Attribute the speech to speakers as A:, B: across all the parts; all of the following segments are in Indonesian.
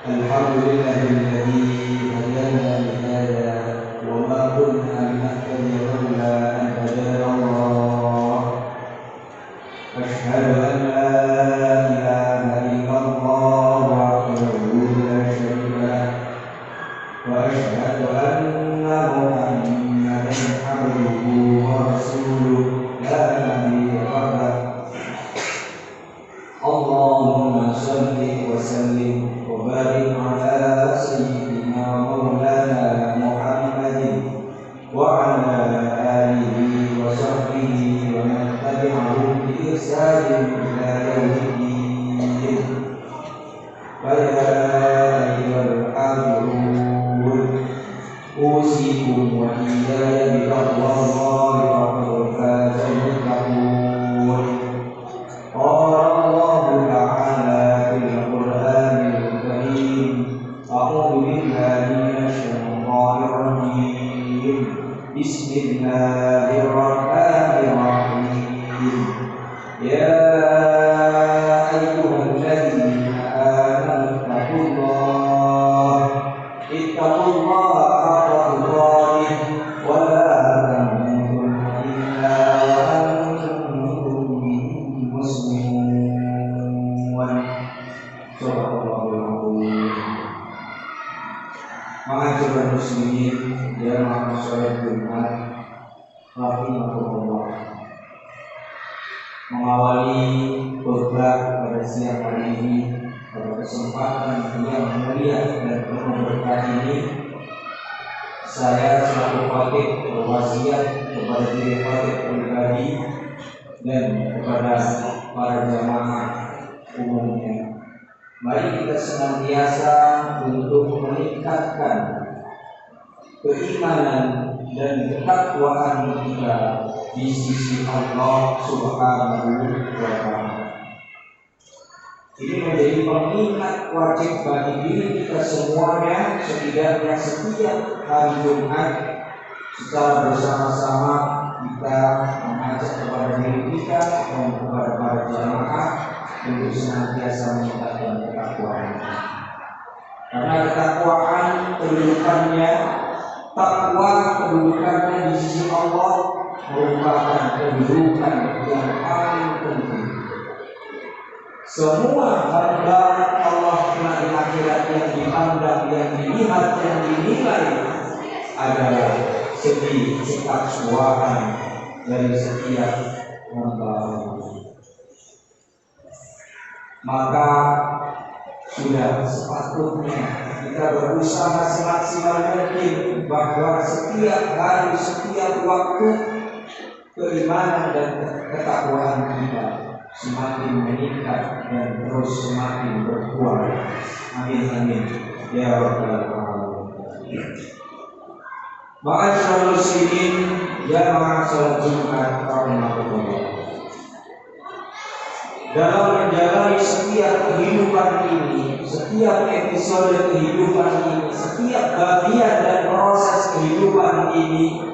A: Alhamdulillahilladzi hadana li hadza wa ma kunna linahtadiya laula an hadana Allah. Asyhadu an la ilaha illallah wahdahu la syarika lah wa asyhadu anna Muhammadan abduhu wa rasuluh la nabiyya ba'dah. Allahumma shalli wa sallim wa barik ala sayyidina maulana Muhammadin wa ala alihi wa sahbihi wa man tabi'ahum bi ihsanin ila yaumiddin. Wa ya ayyuhal hafidhun usikum wa iyaya bi taqwallahi faqad fazal muttaqun. Bismillahirrahmanirrahim. Ya ayyuhalladzina amanu ittaqullaha haqqa tuqatih wa la tamutunna illa wa antum muslimun. Subhanallah. Ma'asyiral muslimin, jamaah salat Jumat rahimahullah. Mengawali khutbah pada siang hari ini pada kesempatan yang mulia dan penuh berkah ini, saya selaku khatib berwasiat kepada diri khatib pribadi dan kepada para jamaah umumnya. Mari kita senantiasa untuk meningkatkan keimanan dan ketakwaan kita di sisi Allah Subhanahu wa Ta'ala. Ini menjadi pengingat wajib bagi diri kita semuanya, setidaknya setiap hari Jumat secara bersama-sama kita mengajak kepada diri kita dan kepada para jamaah untuk senantiasa meningkatkan ketakwaan. Karena ketakwaan kedudukannya, takwa kedudukannya di sisi Allah merupakan kedudukan yang paling penting. Semua hamba Allah di akhirat yang dipandang, yang dilihat, yang dinilai adalah segi ketakwaan dari setiap hamba Allah. Maka sudah sepatutnya kita berusaha semaksimal mungkin bahwa setiap hari, setiap waktu keimanan dan ketakwaan kita semakin meningkat dan terus semakin berkuat. Amin amin ya rabbal alamin. Ma'asyiral muslimin, jamaah salat Jumat rahimahullah. Dalam menjalani setiap kehidupan ini, setiap episode kehidupan ini, setiap bagian dan proses kehidupan ini,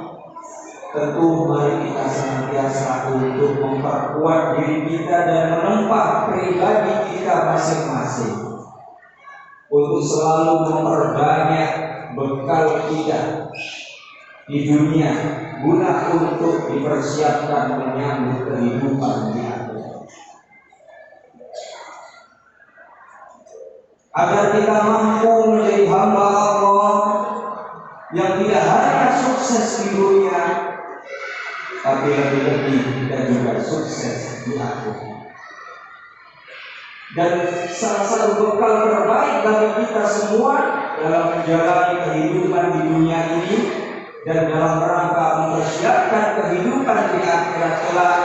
A: tentu mari kita senantiasa untuk memperkuat diri kita dan menempa pribadi kita masing-masing untuk selalu memperbanyak bekal kita di dunia guna untuk dipersiapkan menyambut kehidupan di akhirat. Agar kita mampu menjadi hamba Allah yang tidak hanya sukses di dunia, tapi lebih-lebih kita juga sukses di akhirat. Dan salah satu bekal terbaik bagi kita semua dalam menjalani kehidupan di dunia ini dan dalam rangka mempersiapkan kehidupan di akhirat kelak,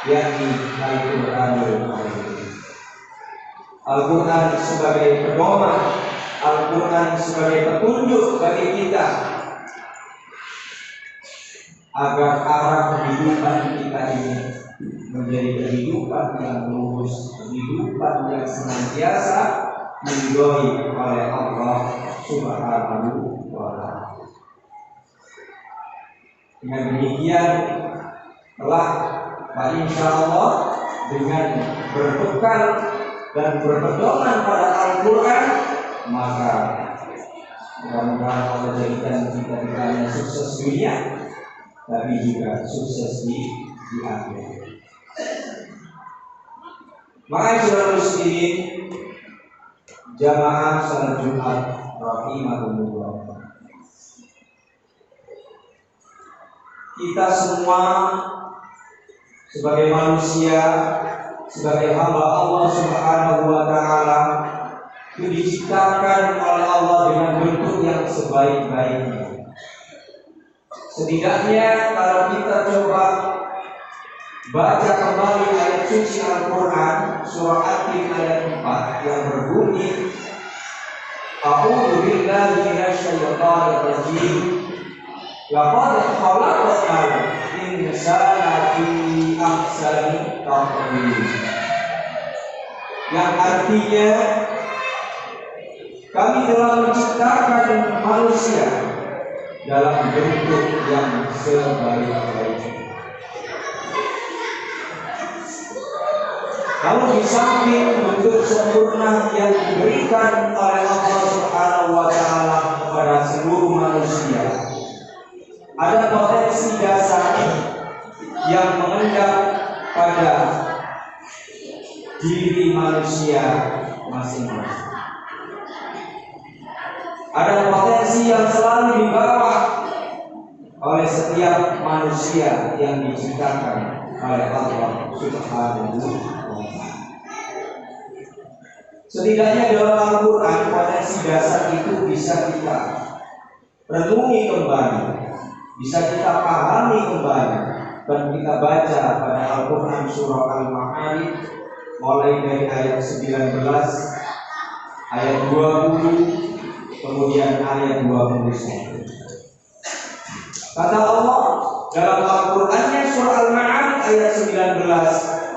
A: yakni Al-Qur'anul Karim. Al-Quran sebagai pedoman, Al-Quran sebagai petunjuk bagi kita agar arah kehidupan kita ini menjadi kehidupan yang lurus, kehidupan yang senantiasa diridhoi oleh Allah Subhanahu wa Ta'ala. Dengan demikian telah insyaallah dengan berbekal dan berpedoman pada Al-Quran, maka mudah-mudahan Allah jadikan kita tidak hanya sukses dunia, tapi juga sukses di akhirat. Maka saudara muslimin, jamaah salat Jumat rahimahumullah, kita semua sebagai manusia, sebagai hamba Allah Subhanahu wa Ta'ala, itu diciptakan oleh Allah dengan bentuk yang sebaik-baiknya. Setidaknya kalau kita coba baca kembali ayat suci Al-Quran surah At-Tin ayat 4 yang berbunyi, A'udzu billahi minasyaitonir rajim, laqad khalaqnal insana fi ahsani taqwim. Yang artinya kami telah menciptakan manusia dalam bentuk yang sebaik-baiknya. Kalau di samping bentuk sempurna yang diberikan oleh Allah Subhanahu wa Ta'ala kepada seluruh manusia, ada potensi dasar yang mengendap pada diri manusia masing-masing. Ada potensi yang selalu dibawa oleh setiap manusia yang diciptakan oleh Allah Subhanahu wa Ta'ala. Setidaknya dalam Al-Quran potensi dasar itu bisa kita renungi kembali, bisa kita pahami kembali, dan kita baca pada Al-Quran surah Al-Ma'arij mulai dari ayat 19, ayat 20, kemudian ayat 21. Kata Allah dalam Al-Qur'annya surah Al-Ma'arij ayat 19,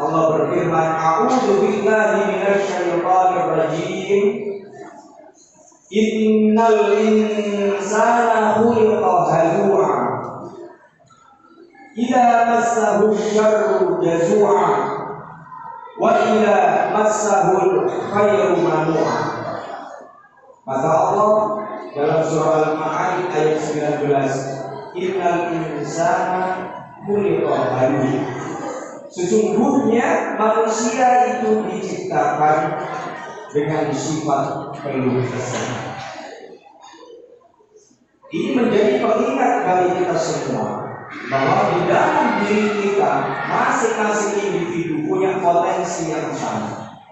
A: Allah berfirman, A'udzu billahi minasyaitonir rajim. Innal insana khuliqa halu'a. Idza massahu syarru jazu'a wa idza massahu khairu manu'a. Kata Allah dalam surah Al-Ma'arij ayat 19, Innal insana khuliqa halu'a. Sesungguhnya manusia itu diciptakan dengan sifat keluh kesah. Ini menjadi pengingat bagi kita semua bahwa di dalam diri kita masing-masing individu punya potensi yang sama.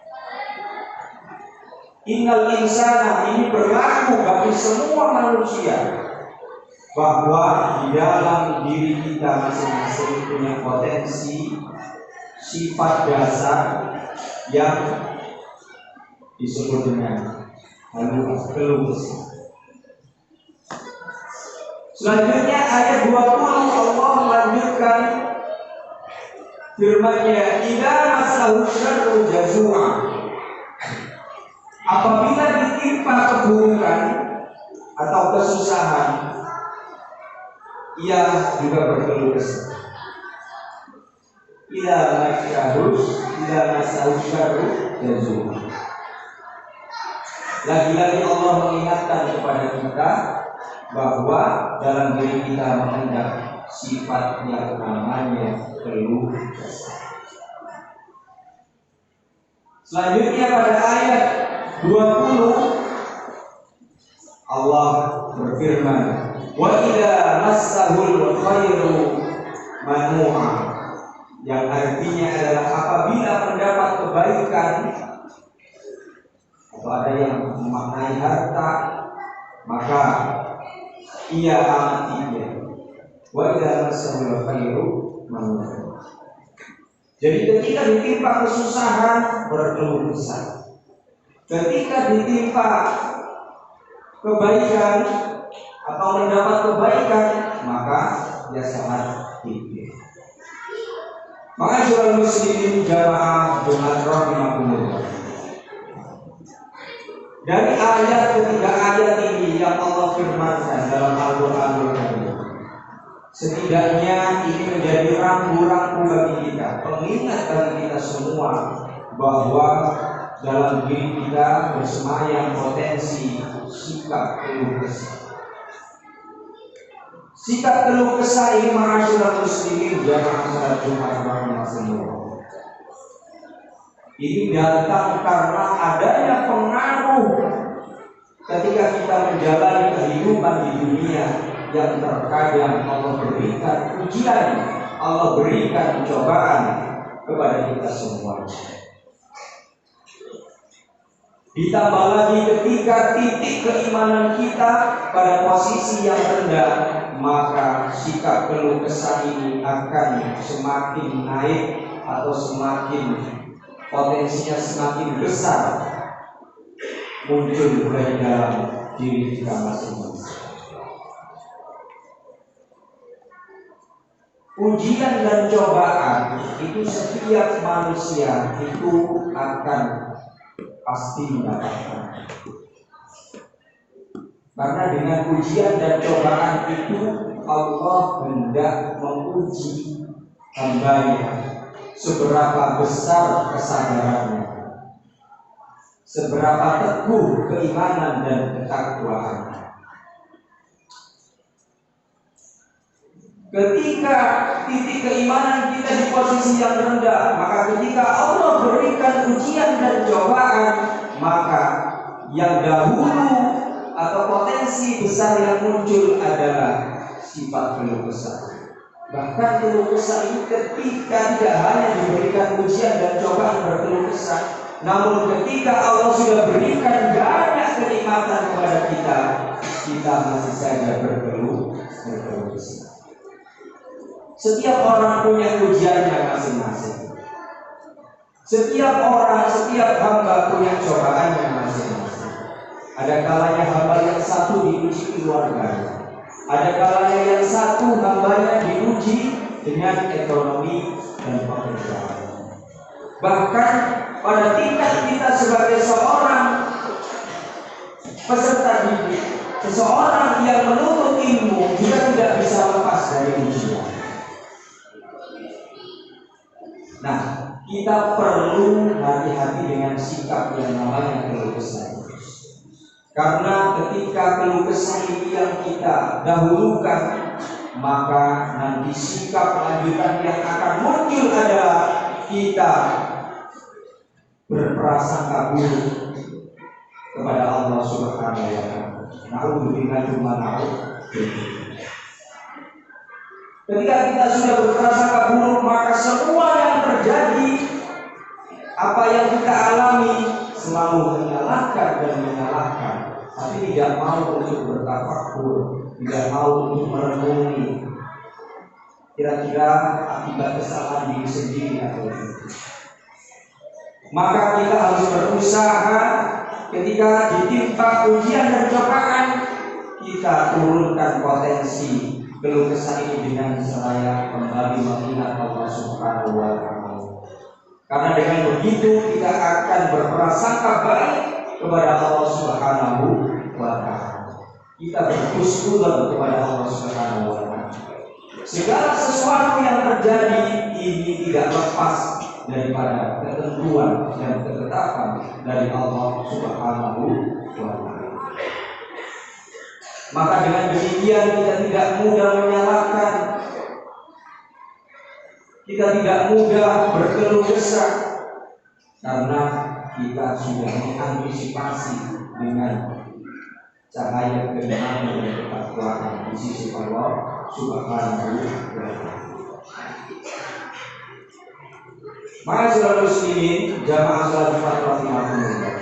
A: Innal insana ini berlaku bagi semua manusia, bahwa di dalam diri kita masing-masing punya potensi sifat dasar yang disebut dengan keluh kesah. Selanjutnya ayat 20 Allah melanjutkan firman-Nya, idza massahu syarru jazu'a. Apabila ditimpa keburukan atau kesusahan, ia juga berkeluh kesah. Idza massahu syarru jazu'a. Lagi-lagi Allah mengingatkan kepada kita bahwa dalam diri kita mengendap sifat yang namanya keluh kesah. Selanjutnya pada ayat 20 Allah berfirman, wa idza massahul khairu manu'a, yang artinya adalah apabila mendapat kebaikan atau ada yang memaknai harta, maka ia amati dia. wa idza massahul khairu manu'a. Jadi ketika ditimpa kesusahan berkeluh kesah. Ketika ditimpa kebaikan atau mendapat kebaikan, maka dia sangat tinggi. Ma'asyiral muslimin jamaah Jumat rahimakumullah. Dari ayat ketiga ayat ini yang Allah firmankan dalam Al-Qur'anul Karim, setidaknya ini menjadi rambu-rambu bagi kita, pengingat bagi kita semua bahwa dalam diri kita bersemayam potensi sikap keluh kesah. Sikap keluh kesah ini ma'asyiral muslimin jamaah salat Jumat rahimakumullah. Ini datang karena adanya pengaruh ketika kita menjalani kehidupan di dunia yang terkadang Allah berikan ujian, Allah berikan cobaan kepada kita semua. Ditambah lagi ketika titik keimanan kita pada posisi yang rendah, maka sikap keluh kesah ini akan semakin naik atau semakin potensinya semakin besar muncul dari dalam diri kita masing-masing. Ujian dan cobaan itu setiap manusia itu akan pasti mendapatkan. Karena dengan ujian dan cobaan itu Allah hendak menguji hamba-Nya seberapa besar kesadarannya, seberapa teguh keimanan dan ketakwaan. Ketika titik keimanan kita di posisi yang rendah, maka ketika Allah berikan ujian dan cobaan, maka yang dahulu atau potensi besar yang muncul adalah sifat keluh kesah. Bahkan keluh kesah ini ketika tidak hanya diberikan ujian dan cobaan berkeluh kesah, namun ketika Allah sudah berikan banyak kenikmatan kepada kita, kita masih saja berkeluh kesah. Setiap orang punya ujiannya masing-masing. Setiap orang, setiap hamba punya cobaannya masing-masing. Ada kalanya hamba yang satu diuji keluarganya. Ada kalanya yang satu hambanya diuji dengan ekonomi dan pekerjaan. Bahkan pada tingkat kita sebagai seorang peserta didik, seseorang yang menuntut ilmu juga tidak bisa lepas dari ujian. Nah, kita perlu hati-hati dengan sikap yang namanya keluh kesah. Karena ketika keluh kesah ini yang kita dahulukan, maka nanti sikap lanjutan yang akan muncul adalah kita berprasangka buruk kepada Allah Subhanahu wa Ta'ala. Na'udzubillahi min dzalik. Ketika kita sudah berprasangka buruk, maka semua yang terjadi, apa yang kita alami, selalu menyalahkan dan menyalahkan, tapi tidak mau untuk bertafakur, tidak mau untuk merenungi kira-kira akibat kesalahan diri sendiri atau tidak. Maka kita harus berusaha ketika ditimpa ujian dan cobaan, kita turunkan potensi keluh kesah ini dengan seraya kembali mengingat Allah Subhanahu wa Ta'ala. Karena dengan begitu kita akan berprasangka baik kepada Allah Subhanahu wa Ta'ala. Kita berhusnuzon kepada Allah Subhanahu wa Ta'ala. Segala sesuatu yang terjadi ini tidak lepas daripada ketentuan dan ketetapan dari Allah Subhanahu wa Ta'ala. Maka dengan demikian kita tidak mudah menyalahkan, kita tidak mudah berkeluh kesah, karena kita sudah mengantisipasi dengan cahaya keimanan dan ketakwaan di sisi Allah Subhanahu wa Ta'ala. Ma'asyiral muslimin jamaah salat Jumat rahimakumullah.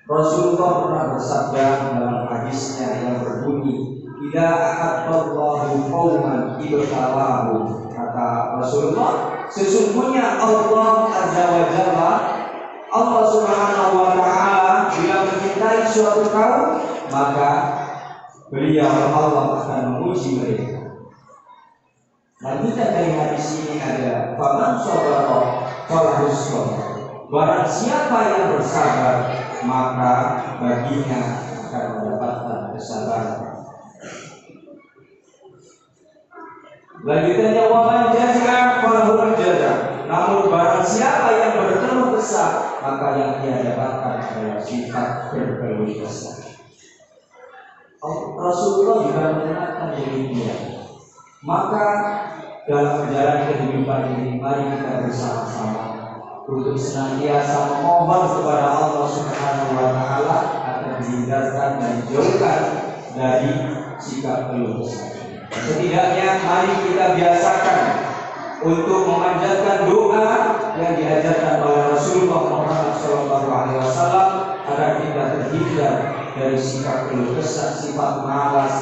A: Rasulullah pernah bersabda dalam hadisnya yang berbunyi, Idza ahabballahu qauman ibtalahum. Kata Rasulullah, sesungguhnya Allah Azza wa Jalla, Allah Subhanahu wa taala bila mencintai suatu kaum, maka beliau Allah akan menguji mereka. Lanjutan dari hadis ini adalah faman sabara falahu sabr. Barang siapa yang bersabar, maka baginya akan mendapatkan kesabaran. Lanjutannya waman jaza falahu jaza. Namun barang siapa yang berkeluh kesah, maka yang dia dapatkan adalah sifat berkeluh kesah. Rasulullah juga mengingatkan demikian. Maka dalam perjalanan kehidupan ini, mari kita bersama-sama untuk senantiasa memohon kepada Allah Subhanahu wa taala agar dihindarkan dan dijauhkan dari sikap keluh kesah. Setidaknya mari kita biasakan untuk memanjatkan doa yang diajarkan oleh Rasulullah Muhammad SAW agar kita terhindar dari sikap keluh kesah, sifat malas.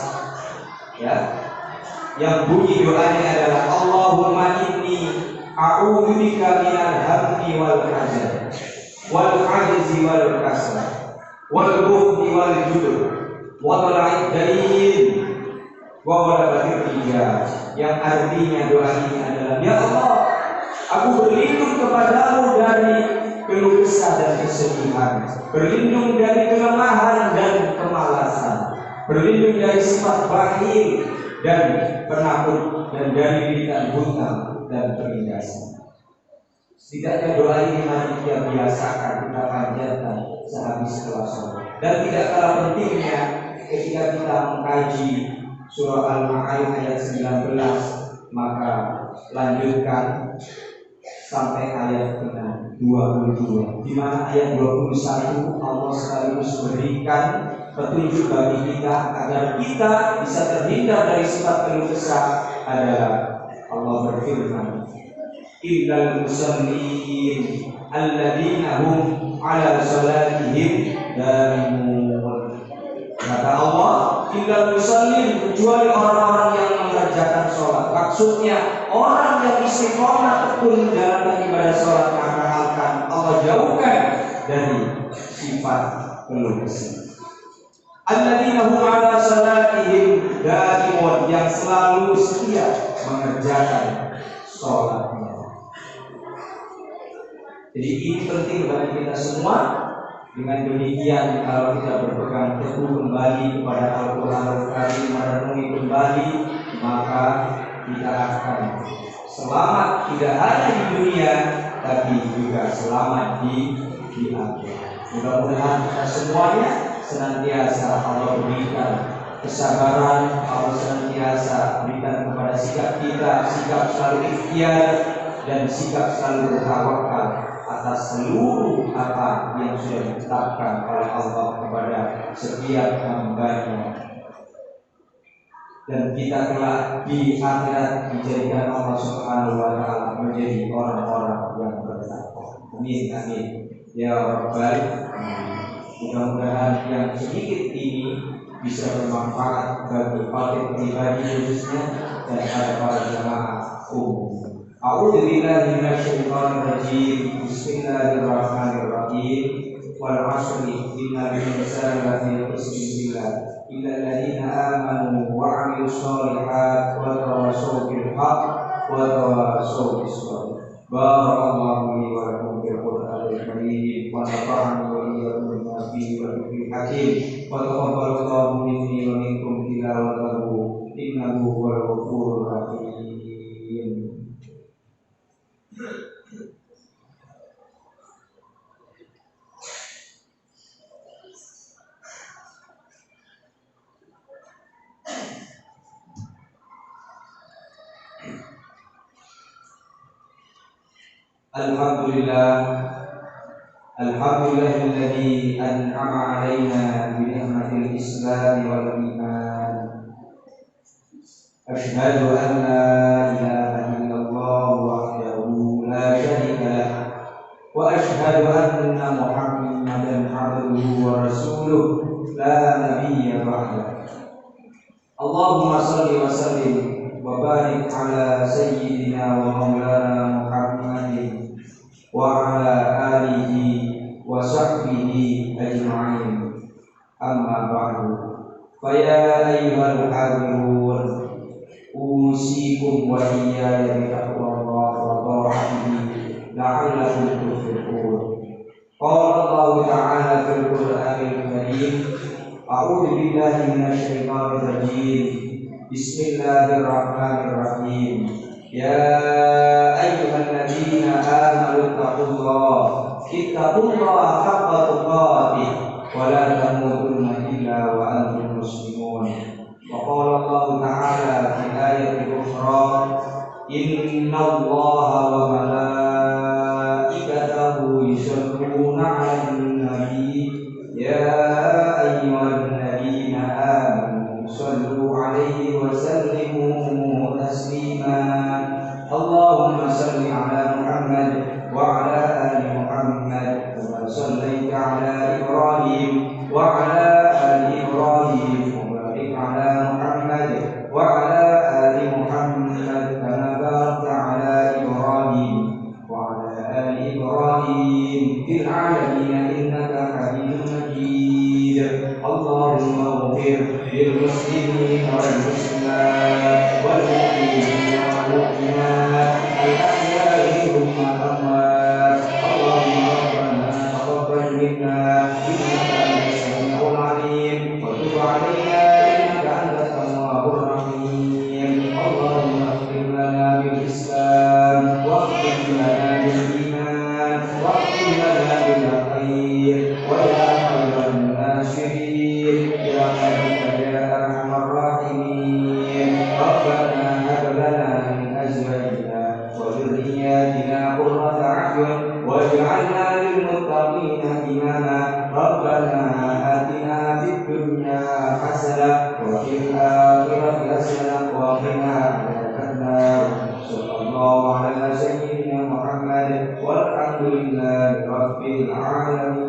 A: Ya, yang bunyi doanya adalah Allahumma inni a'udzubika minal hammi wal hazan wal ajzi wal kasal wal bukhli wal jubn wa tala'id dain wa walabatir rijal. Yang artinya doa ini adalah, ya Allah, aku berlindung kepadamu dari keluh kesah dan kesedihan, berlindung dari kelemahan dan kemalasan, berlindung dari sifat bakhil dan penakut, dan dari berikan hutang dan penindasan. Setidaknya doa ini mari kita biasakan, kita panjatkan sehabis kelas sholat. Dan tidak kalah pentingnya ketika kita mengkaji surah Al-Ma'arij ayat 19, maka lanjutkan sampai ayat ke-22, di mana ayat 21 Allah sekaligus berikan petunjuk bagi kita agar kita bisa terhindar dari sifat keluh kesah. Adalah Allah berfirman, illal musallin alladzina hum ala salatihim daimun. Kata Allah, illal musallin, kecuali orang-orang yang mengerjakan sholat. Maksudnya orang yang istiqomah tekun menjalankan ibadah sholat, maka akan Allah jauhkan dari sifat keluh kesah. Alladzina hum ala salatihim daimun, yang selalu setia mengerjakan sholatnya. Jadi ini penting bagi kita semua. Dengan demikian, kalau kita berpegang teguh kembali kepada Al-Quran Al-Karim, merenungi kembali, maka kita akan selamat tidak hanya di dunia, tapi juga selamat di akhirat. Mudah-mudahan kita semuanya senantiasa Allah berikan kesabaran, Allah senantiasa berikan kepada sikap kita, sikap selalu ikhtiar dan sikap selalu bertawakal atas seluruh apa yang sudah ditetapkan oleh Allah kepada setiap hamba-Nya. Dan kita kelak di akhirat dijadikan Allah Subhanahu wa taala menjadi orang-orang yang bertakwa. Amin amin ya rabbal alamin. Mudah-mudahan yang sedikit ini bisa bermanfaat bagi fakir pribadi khususnya dan para jamaah umum. A'udzu billahi minasyaitonir rajim. Bismillahirrahmanirrahim. Wal 'ashri innal insana lafi khusr illa alladziina aamanu wa 'amilus shalihaati wa tawassaw bil haqq wa tawassaw bis sabr. Barakallahu li wa lakum fil Qur'anil karim wa nafa'ani wa iyyakum bima fihi wa dzikril hakim. Wa taqabbalallahu minni wa minkum tilawatahu innahu huwal ghafurur rahim. Alhamdulillahilladzi an'ama 'alaina bi ni'matil Islam wal iman. Asyhadu an la ilaha illallah wahdahu la syarika lah wa asyhadu anna Muhammadan 'abduhu wa rasuluh la nabiyya ba'dah. Allah salli wa sallim wa barik ala sayyidina wa maulana Muhammadin wa ala alihi wa sahbihi ajma'in. Amma ba'du. Fa ya ayyuhal hadirun, usikum wa iyaya bi taqwallahi wa ta'atihi la'allakum tuflihun. Qala Allah ta'ala fil Qur'anil Karim, a'udzu billahi minasy syaithanir rajim. Bismillahirrahmanirrahim. Ya ayyuhalladzina amanu taqullaha haqqa tuqatih wa la tamutunna illa wa antum muslimun. Wa qala Allah ta'ala fi ayatin ukhra, innallaha wa malaikatahu yusholluna 'alan nabi ya ayyuhalladzina amanu shallu 'alaihi wa sallimu taslima. Allahumma shalli 'ala Muhammad wa 'ala ali Muhammad kama shallaita 'ala Ibrahim wa 'ala ali Ibrahim wa barik 'ala Muhammad wa 'ala ali Muhammad kama barakta 'ala Ibrahim wa 'ala ali Ibrahim fil 'alamin innaka Hamidum Majid. Allahumma ighfir lil muslimin wal muslimat wal mu'minin wal mu'minat al ahya'i minhum wal amwat. Allahumma rabbana taqabbal minna innaka antas samiul 'alim wa tub 'alaina innaka antat tawwabur rahim. Allahumma ighfir lana bil Islam wa ighfir lana bil iman wa ighfir lana bil khair wa ya khairan nasirin برحمتك يا ارحم الراحمين. ربنا هب لنا من ازواجنا وذرياتنا قرة اعين واجعلنا للمتقين اماما. ربنا آتنا في الدنيا حسنة وفي الآخرة حسنة وقنا عذاب النار. صلى الله على سيدنا محمد والحمد لله رب العالمين.